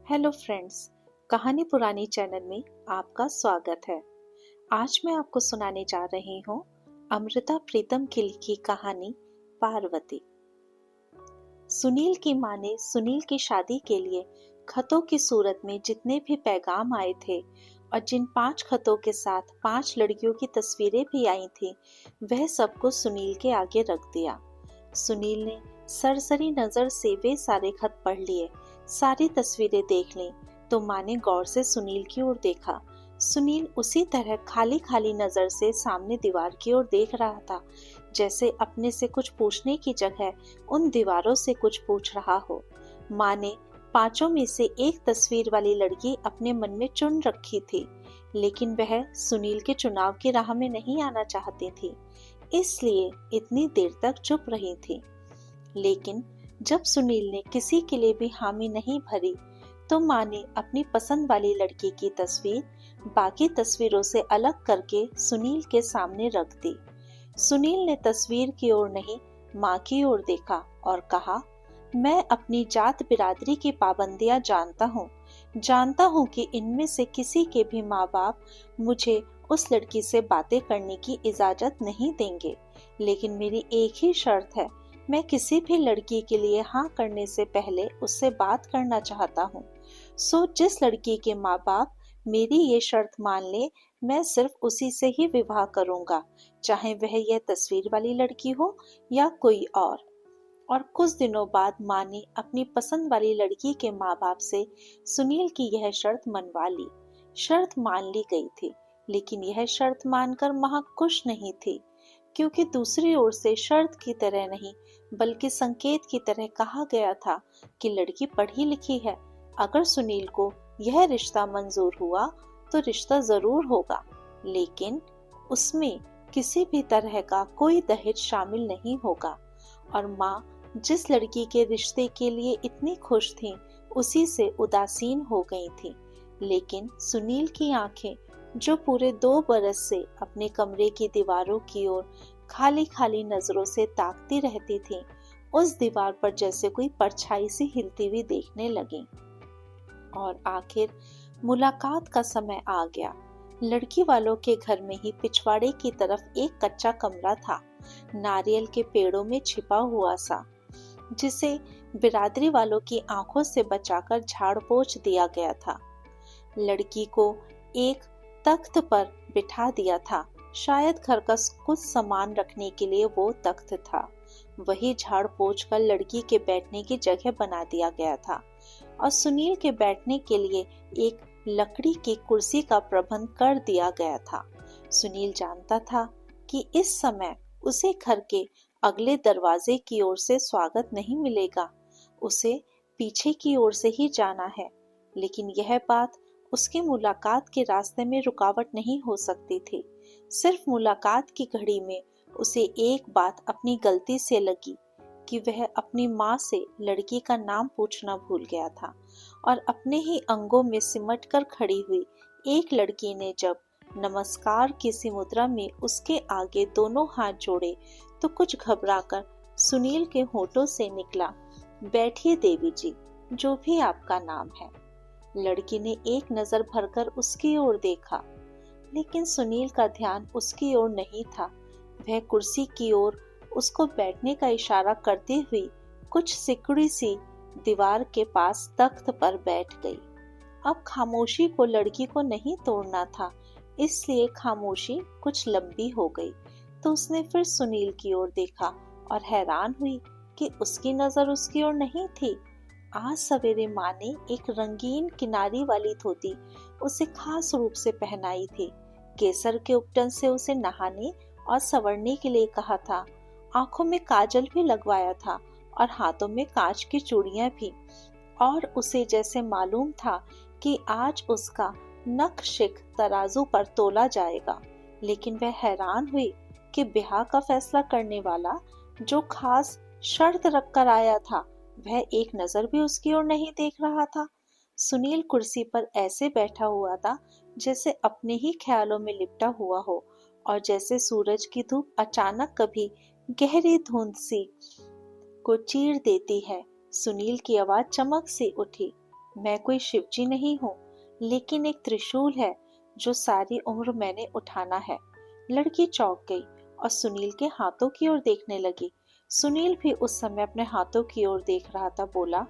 Hello friends, कहानी पुरानी channel में आपका स्वागत है। आज मैं आपको सुनाने जा रही हूँ अमृता प्रीतम की लिखी कहानी पार्वती। सुनील की माँ ने सुनील की शादी के लिए खतों की सूरत में जितने भी पैगाम आए थे और जिन 5 खतों के साथ 5 लड़कियों की तस्वीरें भी आई थी, वह सबको सुनील के आगे रख दिया। सुनील ने सरसरी नजर से वे सारे खत पढ़ लिए, सारी तस्वीरें देख लीं, तो माँ ने गौर से सुनील की ओर देखा। सुनील उसी तरह खाली खाली नजर से सामने दीवार की ओर देख रहा था, जैसे अपने से कुछ पूछने की जगह उन दीवारों से कुछ पूछ रहा हो। माँ ने 5 में से एक तस्वीर वाली लड़की अपने मन में चुन रखी थी, लेकिन वह सुनील के चुनाव की राह में नहीं आना चाहती थी, इसलिए इतनी देर तक चुप रही थी। लेकिन जब सुनील ने किसी के लिए भी हामी नहीं भरी, तो माँ ने अपनी पसंद वाली लड़की की तस्वीर बाकी तस्वीरों से अलग करके सुनील के सामने रख दी। सुनील ने तस्वीर की ओर नहीं, माँ की ओर देखा और कहा, मैं अपनी जात बिरादरी की पाबंदियां जानता हूँ कि इनमें से किसी के भी माँ बाप मुझे उस लड़की से बातें करने की इजाजत नहीं देंगे, लेकिन मेरी एक ही शर्त है, मैं किसी भी लड़की के लिए हाँ करने से पहले उससे बात करना चाहता हूँ। सो जिस लड़की के माँ बाप मेरी ये शर्त मान ले, मैं सिर्फ उसी से ही विवाह करूंगा, चाहे वह यह तस्वीर वाली लड़की हो या कोई और कुछ दिनों बाद माँ ने अपनी पसंद वाली लड़की के माँ बाप से सुनील की यह शर्त मनवा ली। शर्त मान ली गई थी, लेकिन यह शर्त मानकर माँ खुश नहीं थी, क्योंकि दूसरी ओर से शर्त की तरह नहीं बल्कि संकेत की तरह कहा गया था कि लड़की पढ़ी लिखी है। अगर सुनील को यह रिश्ता मंजूर हुआ तो रिश्ता जरूर होगा, लेकिन उसमें किसी भी तरह का कोई दहेज शामिल नहीं होगा। और माँ जिस लड़की के रिश्ते के लिए इतनी खुश थी, उसी से उदासीन हो गई थी। लेकिन सुनील की आंखें, जो पूरे 2 बरस से अपने कमरे की दीवारों की ओर खाली खाली नजरों से ताकती रहती थी, उस दीवार पर जैसे कोई परछाई सी हिलती हुई देखने लगी। और आखिर मुलाकात का समय आ गया। लड़की वालों के घर में ही पिछवाड़े की तरफ एक कच्चा कमरा था, नारियल के पेड़ों में छिपा हुआ सा, जिसे बिरादरी वालों की आंखों से बचाकर झाड़ पोंछ दिया गया था। लड़की को एक तख्त पर बिठा दिया था, शायद घर का कुछ सामान रखने के लिए वो तख्त था। वही झाड़ पोंछ कर लड़की के बैठने की जगह बना दिया गया था और सुनील के बैठने के लिए एक लकड़ी की कुर्सी का प्रबंध कर दिया गया था। सुनील जानता था कि इस समय उसे घर के अगले दरवाजे की ओर से स्वागत नहीं मिलेगा, उसे पीछे की ओर से ही जाना है। लेकिन यह बात उसकी मुलाकात के रास्ते में रुकावट नहीं हो सकती थी। सिर्फ मुलाकात की घड़ी में उसे एक बात अपनी गलती से लगी कि वह अपनी माँ से लड़की का नाम पूछना भूल गया था, और अपने ही अंगों में सिमट कर खड़ी हुई एक लड़की ने जब नमस्कार की सी मुद्रा में उसके आगे दोनों हाथ जोड़े, तो कुछ घबराकर सुनील के होठों से निकला, बैठिए देवी जी, जो भी आपका नाम है। लड़की ने एक नजर भरकर उसकी ओर देखा, लेकिन सुनील का ध्यान उसकी ओर नहीं था। वह कुर्सी की ओर उसको बैठने का इशारा करते हुए कुछ सिकुड़ी सी दीवार के पास तख्त पर बैठ गई। अब खामोशी को लड़की को नहीं तोड़ना था, इसलिए खामोशी कुछ लंबी हो गई। तो उसने फिर सुनील की ओर देखा और हैरान हुई कि उसकी नजर उसकी ओर नहीं थी। आज सवेरे माँ ने एक रंगीन किनारी वाली धोती उसे खास रूप से पहनाई थी, केसर के उपटन से उसे नहाने और संवरने के लिए कहा था, आंखों में काजल भी लगवाया था और हाथों में कांच की चूड़ियां भी। और उसे जैसे मालूम था कि आज उसका नख शिख तराजू पर तोला जाएगा। लेकिन वह हैरान हुई कि ब्याह का फैसला करने वाला जो खास शर्त रखकर आया था, वह एक नजर भी उसकी ओर नहीं देख रहा था। सुनील कुर्सी पर ऐसे बैठा हुआ था जैसे अपने ही ख्यालों में लिपटा हुआ हो, और जैसे सूरज की धूप अचानक कभी गहरी धुंध सी को चीर देती है। सुनील की आवाज चमक सी उठी, मैं कोई शिवजी नहीं हूँ, लेकिन एक त्रिशूल है जो सारी उम्र मैंने उठाना है। लड़की चौंक गई और सुनील के हाथों की ओर देखने लगी। सुनील भी उस समय अपने हाथों की ओर देख रहा था। बोला,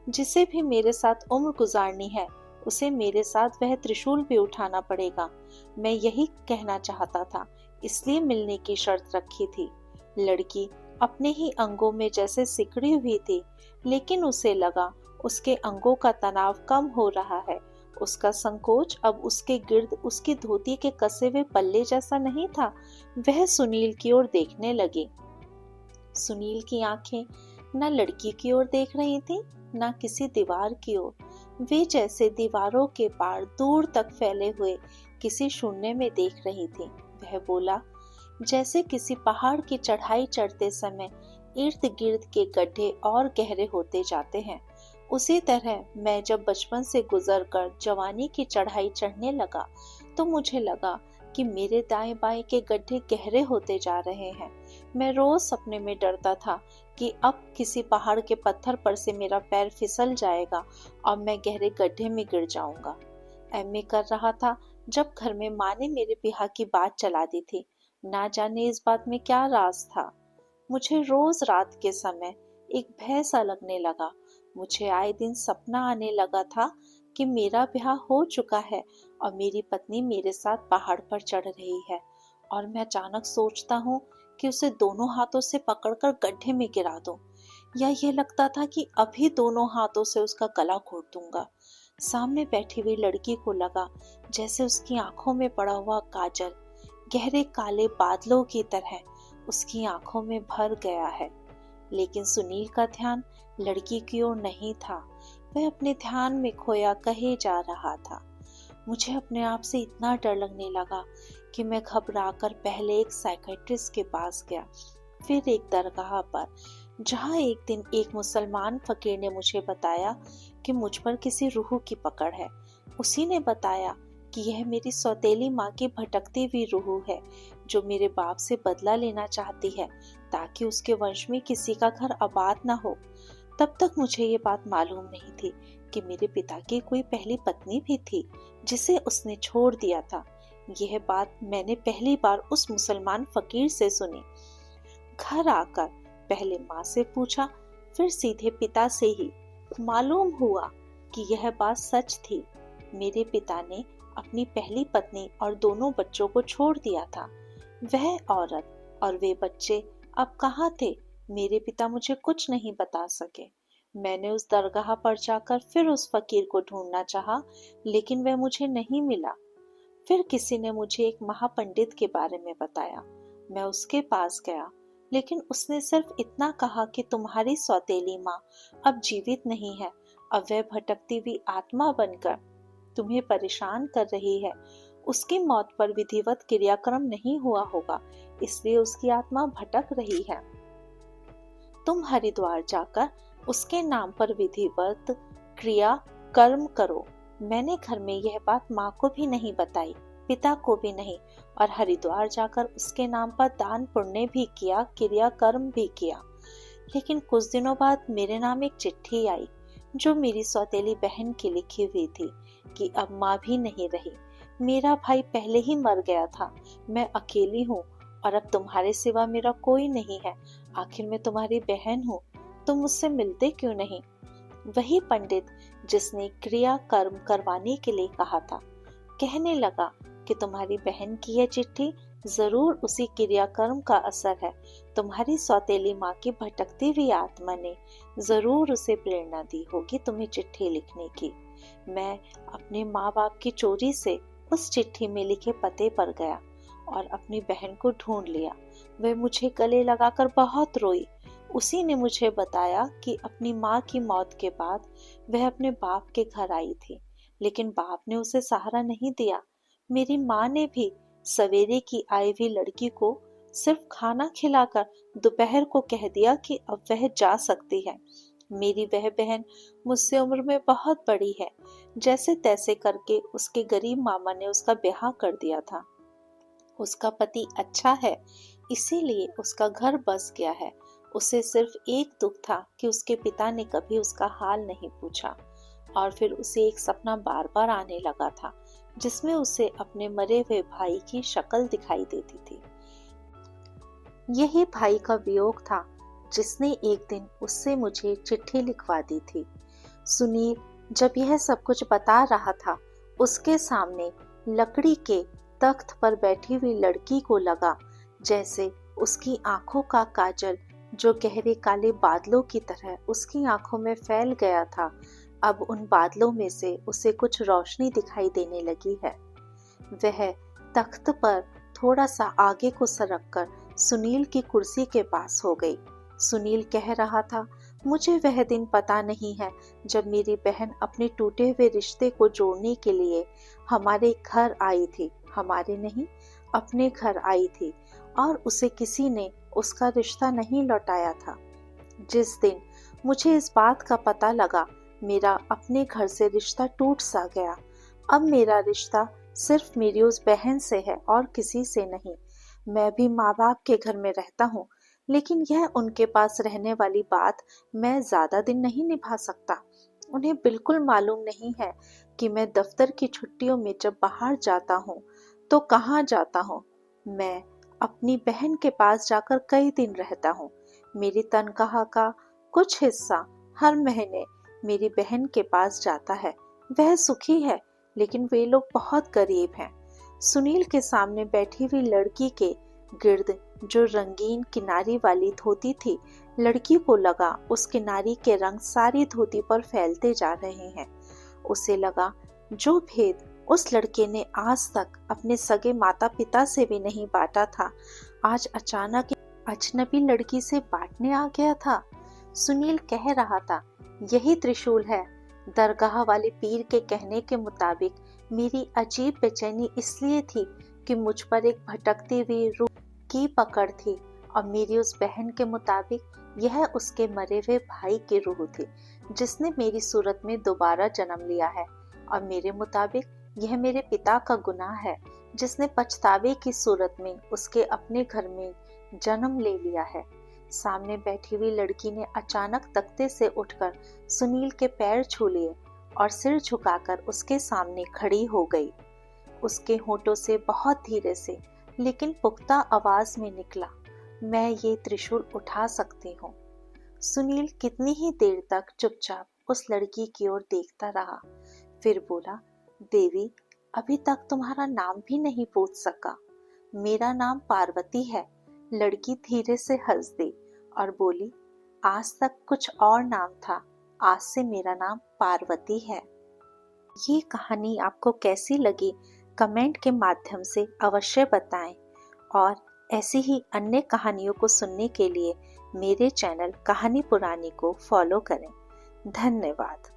जिसे भी मेरे साथ उम्र गुजारनी है, उसे मेरे साथ वह त्रिशूल भी उठाना पड़ेगा। मैं यही कहना चाहता था, इसलिए मिलने की शर्त रखी थी। लड़की अपने ही अंगों में जैसे सिकड़ी हुई थी, लेकिन उसे लगा उसके अंगों का तनाव कम हो रहा है। उसका संकोच अब उसके गिर्द उसकी धोती के कसे हुए पल्ले जैसा नहीं था। वह सुनील की ओर देखने लगी। सुनील की आंखें न लड़की की ओर देख रही थी, न किसी दीवार की ओर। वे जैसे दीवारों के पार दूर तक फैले हुए किसी शून्य में देख रही थी। वह बोला, जैसे किसी पहाड़ की चढ़ाई चढ़ते समय इर्द गिर्द के गड्ढे और गहरे होते जाते हैं, उसी तरह मैं जब बचपन से गुजरकर जवानी की चढ़ाई चढ़ने लगा, तो मुझे लगा कि मेरे दाएं बाएं के गड्ढे गहरे होते जा रहे हैं। मैं रोज सपने में डरता था कि अब किसी पहाड़ के पत्थर पर से मेरा पैर फिसल जाएगा और मैं गहरे गड्ढे में गिर जाऊंगा। एमए कर रहा था जब घर में माँ ने मेरे ब्याह की बात चला दी थी। ना जाने इस बात में क्या राज था। मुझे रोज रात के समय एक भय सा लगने लगा। मुझे आए दिन सपना आने लगा था कि मेरा ब्याह हो चुका है और मेरी पत्नी मेरे साथ पहाड़ पर चढ़ रही है, और मैं अचानक सोचता हूँ कि उसे दोनों हाथों से पकड़कर गड्ढे में गिरा दूं, या यह लगता था कि अभी दोनों हाथों से उसका गला घोट दूंगा। सामने बैठी हुई लड़की को लगा जैसे उसकी आंखों में पड़ा हुआ काजल गहरे काले बादलों की तरह उसकी आंखों में भर गया है। लेकिन सुनील का ध्यान लड़की की ओर नहीं था। वह अपने ध्यान में खोया कहे जा रहा था। मुझे अपने आप से इतना डर लगने लगा कि मैं घबराकर पहले एक साइकियाट्रिस्ट के पास गया, फिर एक दरगाह पर, जहाँ एक दिन एक मुसलमान फकीर ने मुझे बताया कि मुझ पर किसी रूह की पकड़ है। उसी ने बताया कि यह मेरी सौतेली माँ की भटकती हुई रूह है, जो मेरे बाप से बदला लेना चाहती है ताकि उसके वंश में किसी का घर आबाद न हो। तब तक मुझे ये बात मालूम नहीं थी कि मेरे पिता की कोई पहली पत्नी भी थी, जिसे उसने छोड़ दिया था। यह बात मैंने पहली बार उस मुसलमान फकीर से सुनी। घर आकर पहले माँ से पूछा, फिर सीधे पिता से ही मालूम हुआ कि यह बात सच थी। मेरे पिता ने अपनी पहली पत्नी और दोनों बच्चों को छोड़ दिया था। वह औरत और वे बच्चे अब कहाँ थे, मेरे पिता मुझे कुछ नहीं बता सके। मैंने उस दरगाह पर जाकर फिर उस फकीर को ढूंढना चाहा, लेकिन वह मुझे नहीं मिला। फिर किसी ने मुझे एक महापंडित के बारे में बताया। मैं उसके पास गया, लेकिन उसने सिर्फ इतना कहा कि तुम्हारी सौतेली माँ अब जीवित नहीं है, अब वह भटकती हुई आत्मा बनकर तुम्हें परेशान कर रही है। उसकी मौत पर विधिवत क्रियाक्रम नहीं हुआ होगा, इसलिए उसकी आत्मा भटक रही है। तुम हरिद्वार जाकर उसके नाम पर विधिवत क्रिया कर्म करो। मैंने घर में यह बात माँ को भी नहीं बताई, पिता को भी नहीं, और हरिद्वार जाकर उसके नाम पर दान पुण्य भी किया, क्रिया कर्म भी किया। लेकिन कुछ दिनों बाद मेरे नाम एक चिट्ठी आई, जो मेरी सौतेली बहन की लिखी हुई थी कि अब माँ भी नहीं रही, मेरा भाई पहले ही मर गया था, मैं अकेली हूँ और अब तुम्हारे सिवा मेरा कोई नहीं है। आखिर मैं तुम्हारी बहन हूँ, तुम मुझसे मिलते क्यों नहीं? वही पंडित जिसने क्रिया कर्म करवाने के लिए कहा था कहने लगा कि तुम्हारी बहन की यह चिट्ठी जरूर उसी क्रियाकर्म का असर है। तुम्हारी सौतेली माँ की भटकती हुई आत्मा ने जरूर उसे प्रेरणा दी होगी तुम्हें चिट्ठी लिखने की। मैं अपने माँ बाप की चोरी से उस चिट्ठी में लिखे पते पर गया और अपनी बहन को ढूंढ लिया। वह मुझे गले लगाकर बहुत रोई। उसी ने मुझे बताया कि अपनी माँ की मौत के बाद वह अपने बाप के घर आई थी, लेकिन बाप ने उसे सहारा नहीं दिया। मेरी माँ ने भी सवेरे की आई हुई लड़की को सिर्फ खाना खिलाकर दोपहर को कह दिया कि अब वह जा सकती है। मेरी वह बहन मुझसे उम्र में बहुत बड़ी है। जैसे तैसे करके उसके गरीब मामा ने उसका ब्याह कर दिया था। उसका पति अच्छा है, इसीलिए उसका घर बस गया है। उसे सिर्फ एक दुख था कि उसके पिता ने कभी उसका हाल नहीं पूछा। और फिर उसे एक सपना बार बार आने लगा था जिसमें उसे अपने मरे हुए भाई की शक्ल दिखाई देती थी। यही भाई का वियोग था जिसने एक दिन उससे मुझे चिट्ठी लिखवा दी थी। सुनील जब यह सब कुछ बता रहा था, उसके सामने लकड़ी के तख्त पर बैठी हुई लड़की को लगा जैसे उसकी आंखों का काजल जो गहरे काले बादलों की तरह उसकी आंखों में फैल गया था, अब उन बादलों में से उसे कुछ रोशनी दिखाई देने लगी है। वह तख्त पर थोड़ा सा आगे को सरक कर सुनील की कुर्सी के पास हो गई। सुनील कह रहा था, मुझे वह दिन पता नहीं है जब मेरी बहन अपने टूटे हुए रिश्ते को जोड़ने के लिए हमारे घर आई थी, हमारे नहीं अपने घर आई थी, और उसे किसी ने उसका रिश्ता नहीं लौटाया था। जिस दिन मुझे इस बात का पता लगा, मेरा अपने घर से रिश्ता टूट सा गया। अब मेरा रिश्ता सिर्फ मेरी उस बहन से है और किसी से नहीं। मैं भी माँ बाप के घर में रहता हूँ, लेकिन यह उनके पास रहने वाली बात मैं ज्यादा दिन नहीं निभा सकता। उन्हें बिल्कुल मालूम नहीं है कि मैं दफ्तर की छुट्टियों में जब बाहर जाता हूँ तो कहाँ जाता हूँ। मैं अपनी बहन के पास जाकर कई दिन रहता हूँ। मेरी तनख्वाह का कुछ हिस्सा हर महीने मेरी बहन के पास जाता है। वह सुखी है, लेकिन वे लोग बहुत गरीब हैं। सुनील के सामने बैठी हुई लड़की के गिर्द जो रंगीन किनारी वाली धोती थी, लड़की को लगा उस किनारी के रंग सारी धोती पर फैलते जा रहे हैं। उसे लगा जो भेद उस लड़के ने आज तक अपने सगे माता पिता से भी नहीं बांटा था, आज अचानक अजनबी लड़की से बांटने आ गया था। सुनील कह रहा था, यही त्रिशूल है। दरगाह वाले पीर के कहने के मुताबिक मेरी अजीब बेचैनी इसलिए थी कि मुझ पर एक भटकती हुई रूह की पकड़ थी, और मेरी उस बहन के मुताबिक यह उसके मरे हुए भाई की रूह थी जिसने मेरी सूरत में दोबारा जन्म लिया है, और मेरे मुताबिक यह मेरे पिता का गुनाह है जिसने पछतावे की सूरत में उसके अपने घर में जन्म ले लिया है। सामने बैठी हुई लड़की ने अचानक तख्ते से उठकर सुनील के पैर छू लिए और सिर झुकाकर उसके सामने खड़ी हो गई। उसके होठों से बहुत धीरे से लेकिन पुख्ता आवाज में निकला, मैं ये त्रिशूल उठा सकती हूँ। सुनील कितनी ही देर तक चुपचाप उस लड़की की ओर देखता रहा, फिर बोला, देवी, अभी तक तुम्हारा नाम भी नहीं पूछ सका। मेरा नाम पार्वती है। लड़की धीरे से हंस दी और बोली, आज तक कुछ और नाम था, आज से मेरा नाम पार्वती है। ये कहानी आपको कैसी लगी कमेंट के माध्यम से अवश्य बताएं, और ऐसी ही अन्य कहानियों को सुनने के लिए मेरे चैनल कहानी पुरानी को फॉलो करें। धन्यवाद।